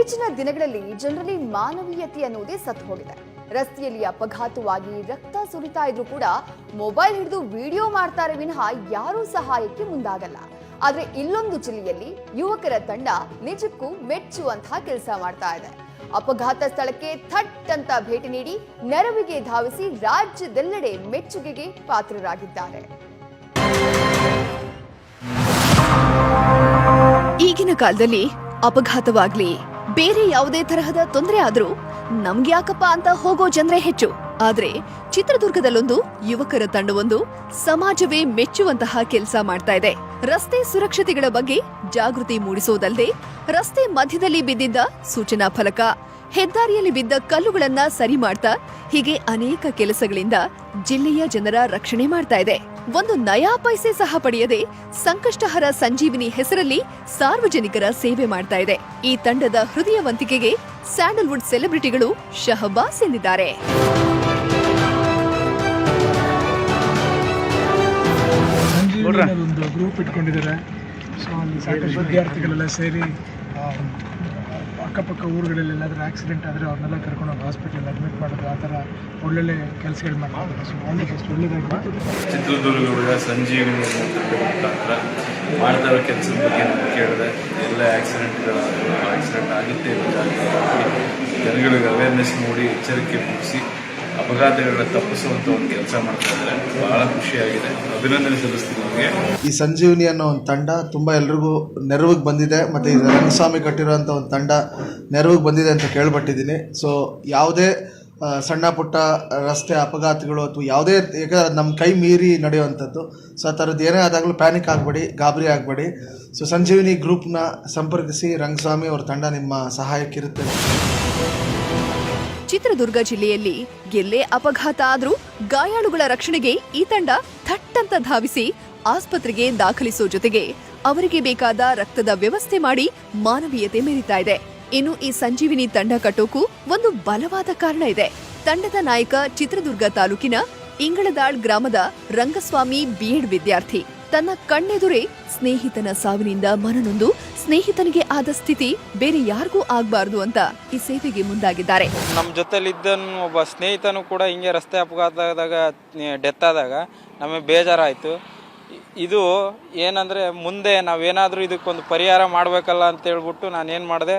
ಇತ್ತೀಚಿನ ದಿನಗಳಲ್ಲಿ ಜನರಲ್ಲಿ ಮಾನವೀಯತೆ ಅನ್ನೋದೇ ಸತ್ತು ಹೋಗಿದೆ. ರಸ್ತೆಯಲ್ಲಿ ಅಪಘಾತವಾಗಿ ರಕ್ತ ಸುರಿತಾ ಇದ್ರೂ ಕೂಡ ಮೊಬೈಲ್ ಹಿಡಿದು ವಿಡಿಯೋ ಮಾಡ್ತಾರೆ ವಿನಃ ಯಾರೂ ಸಹಾಯಕ್ಕೆ ಮುಂದಾಗಲ್ಲ. ಆದ್ರೆ ಇಲ್ಲೊಂದು ಜಿಲ್ಲೆಯಲ್ಲಿ ಯುವಕರ ತಂಡ ನಿಜಕ್ಕೂ ಮೆಚ್ಚುವಂತಹ ಕೆಲಸ ಮಾಡ್ತಾ ಇದೆ. ಅಪಘಾತ ಸ್ಥಳಕ್ಕೆ ಥಟ್ ಅಂತ ಭೇಟಿ ನೀಡಿ ನೆರವಿಗೆ ಧಾವಿಸಿ ರಾಜ್ಯದೆಲ್ಲೆಡೆ ಮೆಚ್ಚುಗೆಗೆ ಪಾತ್ರರಾಗಿದ್ದಾರೆ. ಈಗಿನ ಕಾಲದಲ್ಲಿ ಅಪಘಾತವಾಗ್ಲಿ ಬೇರೆ ಯಾವುದೇ ತರಹದ ತೊಂದರೆ ಆದ್ರೂ ನಮ್ಗೆ ಯಾಕಪ್ಪ ಅಂತ ಹೋಗೋ ಜನರೇ ಹೆಚ್ಚು. ಆದ್ರೆ ಚಿತ್ರದುರ್ಗದಲ್ಲೊಂದು ಯುವಕರ ತಂಡವೊಂದು ಸಮಾಜವೇ ಮೆಚ್ಚುವಂತಹ ಕೆಲಸ ಮಾಡ್ತಾ ಇದೆ. ರಸ್ತೆ ಸುರಕ್ಷತೆಗಳ ಬಗ್ಗೆ ಜಾಗೃತಿ ಮೂಡಿಸೋದಲ್ಲದೆ ರಸ್ತೆ ಮಧ್ಯದಲ್ಲಿ ಬಿದ್ದಿದ್ದ ಸೂಚನಾ ಫಲಕ, ಹೆದ್ದಾರಿಯಲ್ಲಿ ಬಿದ್ದ ಕಲ್ಲುಗಳನ್ನ ಸರಿ ಮಾಡ್ತಾ ಹೀಗೆ ಅನೇಕ ಕೆಲಸಗಳಿಂದ ಜಿಲ್ಲೆಯ ಜನರ ರಕ್ಷಣೆ ಮಾಡ್ತಾ ಇದೆ. ಒಂದು ನಯಾ ಪೈಸೆ ಸಹ ಪಡೆಯದೆ ಸಂಕಷ್ಟಹರ ಸಂಜೀವಿನಿ ಹೆಸರಲ್ಲಿ ಸಾರ್ವಜನಿಕರ ಸೇವೆ ಮಾಡ್ತಾ ಇದೆ. ಈ ತಂಡದ ಹೃದಯವಂತಿಕೆಗೆ ಸ್ಯಾಂಡಲ್ವುಡ್ ಸೆಲೆಬ್ರಿಟಿಗಳು ಶಹಬಾಸ್ ಎಂದಿದ್ದಾರೆ. ಒಂದು ಗ್ರೂಪ್ ಇಟ್ಕೊಂಡಿದ್ದಾರೆ. ಸೊ ಅಲ್ಲಿ ಸಾಕಷ್ಟು ವಿದ್ಯಾರ್ಥಿಗಳೆಲ್ಲ ಸೇರಿ ಅಕ್ಕಪಕ್ಕ ಊರುಗಳಲ್ಲಿ ಎಲ್ಲಾದರೂ ಆಕ್ಸಿಡೆಂಟ್ ಆದರೆ ಅವ್ರನ್ನೆಲ್ಲ ಕರ್ಕೊಂಡೋಗಿ ಹಾಸ್ಪಿಟಲ್ ಅಡ್ಮಿಟ್ ಮಾಡೋದು, ಆ ಥರ ಒಳ್ಳೊಳ್ಳೆ ಕೆಲಸಗಳು ಮಾಡ್ತಾರೆ. ಸೊ ಆಲ್ಮೋಸ್ಟ್ ಒಳ್ಳೆಯದಾಗಿ ಚಿತ್ರದುರ್ಗ ಸಂಜೀವಿನಿ ಮುಖಾಂತರ ಮಾಡ್ತಾ ಇರೋ ಕೆಲಸದ ಬಗ್ಗೆ ನಾನು ಕೇಳಿದೆ. ಎಲ್ಲ ಆಕ್ಸಿಡೆಂಟ್ ಆಗುತ್ತೆ ಜನಗಳಿಗೆ ಅವೇರ್ನೆಸ್ ಮೂಡಿ ಎಚ್ಚರಿಕೆ ಮೂಡಿಸಿ ಅಪಘಾತಗಳನ್ನ ತಪ್ಪಿಸುವಂಥ ಒಂದು ಕೆಲಸ ಮಾಡ್ತಾ ಇದ್ದಾರೆ. ಬಹಳ ಖುಷಿಯಾಗಿದೆ, ಅಭಿನಂದನೆ ಸಲ್ಲಿಸ್ತೀನಿ ಅವ್ರಿಗೆ. ಈ ಸಂಜೀವಿನಿ ಅನ್ನೋ ಒಂದು ತಂಡ ತುಂಬ ಎಲ್ರಿಗೂ ನೆರವಿಗೆ ಬಂದಿದೆ. ಮತ್ತು ಈ ರಂಗಸ್ವಾಮಿ ಕಟ್ಟಿರೋಂಥ ಒಂದು ತಂಡ ನೆರವಿಗೆ ಬಂದಿದೆ ಅಂತ ಕೇಳ್ಪಟ್ಟಿದ್ದೀನಿ. ಸೊ ಯಾವುದೇ ಸಣ್ಣ ಪುಟ್ಟ ರಸ್ತೆ ಅಪಘಾತಗಳು ಅಥವಾ ಯಾವುದೇ, ಯಾಕಂದರೆ ನಮ್ಮ ಕೈ ಮೀರಿ ನಡೆಯುವಂಥದ್ದು. ಸೊ ಆ ಥರದ್ದು ಏನೇ ಆದಾಗಲೂ ಪ್ಯಾನಿಕ್ ಆಗಬೇಡಿ, ಗಾಬರಿ ಆಗಬೇಡಿ. ಸೊ ಸಂಜೀವಿನಿ ಗ್ರೂಪ್ನ ಸಂಪರ್ಕಿಸಿ, ರಂಗಸ್ವಾಮಿ ಅವ್ರ ತಂಡ ನಿಮ್ಮ ಸಹಾಯಕ್ಕಿರುತ್ತೆ. ಚಿತ್ರದುರ್ಗ ಜಿಲ್ಲೆಯಲ್ಲಿ ಎಲ್ಲೇ ಅಪಘಾತ ಆದ್ರೂ ಗಾಯಾಳುಗಳ ರಕ್ಷಣೆಗೆ ಈ ತಂಡ ಥಟ್ ಅಂತ ಧಾವಿಸಿ ಆಸ್ಪತ್ರೆಗೆ ದಾಖಲಿಸೋ ಜೊತೆಗೆ ಅವರಿಗೆ ಬೇಕಾದ ರಕ್ತದ ವ್ಯವಸ್ಥೆ ಮಾಡಿ ಮಾನವೀಯತೆ ಮೆರೀತಾ ಇದೆ. ಇನ್ನು ಈ ಸಂಜೀವಿನಿ ತಂಡ ಕಟ್ಟೋಕು ಒಂದು ಬಲವಾದ ಕಾರಣ ಇದೆ. ತಂಡದ ನಾಯಕ ಚಿತ್ರದುರ್ಗ ತಾಲೂಕಿನ ಇಂಗಳದಾಳ್ ಗ್ರಾಮದ ರಂಗಸ್ವಾಮಿ B.Ed ವಿದ್ಯಾರ್ಥಿ. ತನ್ನ ಕಣ್ಣೆದುರೇ ಸ್ನೇಹಿತನ ಸಾವಿನಿಂದ ಮನನೊಂದು ಸ್ನೇಹಿತನಿಗೆ ಆದ ಸ್ಥಿತಿ ಬೇರೆ ಯಾರಿಗೂ ಆಗ್ಬಾರ್ದು ಅಂತ ಈ ಸೇವೆಗೆ ಮುಂದಾಗಿದ್ದಾರೆ. ನಮ್ಮ ಜೊತೆಲಿದ್ದ ಒಬ್ಬ ಸ್ನೇಹಿತನು ಕೂಡ ಹಿಂಗೆ ರಸ್ತೆ ಅಪಘಾತದಾಗ ಡೆತ್ ಆದಾಗ ನಮಗೆ ಬೇಜಾರಾಯಿತು. ಇದು ಏನಂದರೆ ಮುಂದೆ ನಾವೇನಾದರೂ ಇದಕ್ಕೊಂದು ಪರಿಹಾರ ಮಾಡಬೇಕಲ್ಲ ಅಂತ ಹೇಳ್ಬಿಟ್ಟು ನಾನು ಏನು ಮಾಡಿದೆ,